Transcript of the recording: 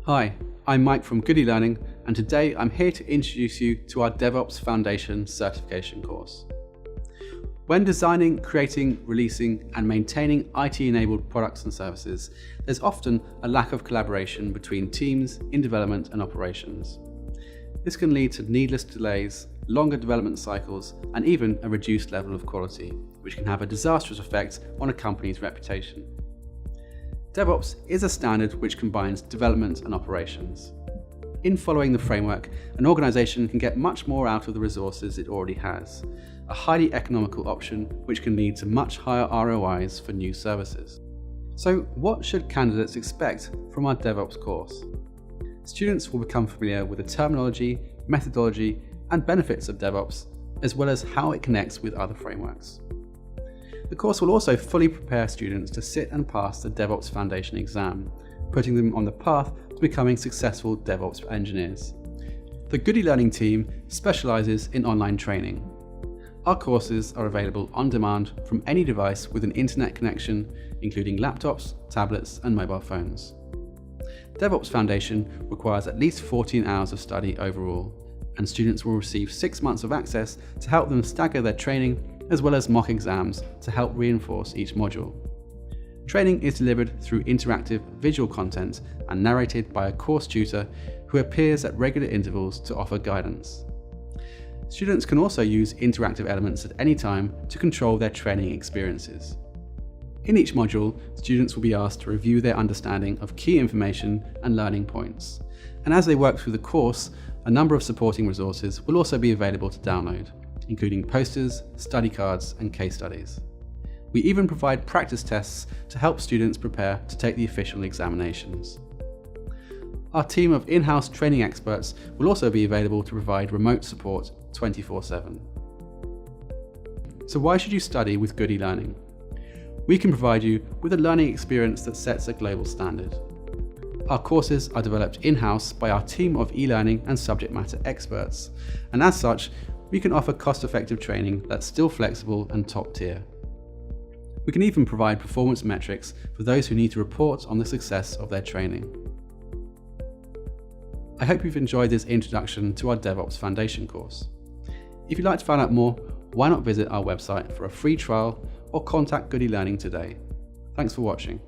Hi, I'm Mike from eLearning, and today I'm here to introduce you to our DevOps Foundation certification course. When designing, creating, releasing, and maintaining IT-enabled products and services, there's often a lack of collaboration between teams in development and operations. This can lead to needless delays, longer development cycles, and even a reduced level of quality, which can have a disastrous effect on a company's reputation. DevOps is a standard which combines development and operations. In following the framework, an organization can get much more out of the resources it already has, a highly economical option which can lead to much higher ROIs for new services. So what should candidates expect from our DevOps course? Students will become familiar with the terminology, methodology, and benefits of DevOps, as well as how it connects with other frameworks. The course will also fully prepare students to sit and pass the DevOps Foundation exam, putting them on the path to becoming successful DevOps engineers. The eLearning team specializes in online training. Our courses are available on demand from any device with an internet connection, including laptops, tablets, and mobile phones. DevOps Foundation requires at least 14 hours of study overall, and students will receive 6 months of access to help them stagger their training, as well as mock exams to help reinforce each module. Training is delivered through interactive visual content and narrated by a course tutor who appears at regular intervals to offer guidance. Students can also use interactive elements at any time to control their training experiences. In each module, students will be asked to review their understanding of key information and learning points. And as they work through the course, a number of supporting resources will also be available to download, including posters, study cards, and case studies. We even provide practice tests to help students prepare to take the official examinations. Our team of in-house training experts will also be available to provide remote support 24/7. So why should you study with eLearning? We can provide you with a learning experience that sets a global standard. Our courses are developed in-house by our team of e-learning and subject matter experts, and as such, we can offer cost-effective training that's still flexible and top tier. We can even provide performance metrics for those who need to report on the success of their training. I hope you've enjoyed this introduction to our DevOps Foundation course. If you'd like to find out more, why not visit our website for a free trial or contact eLearning today. Thanks for watching.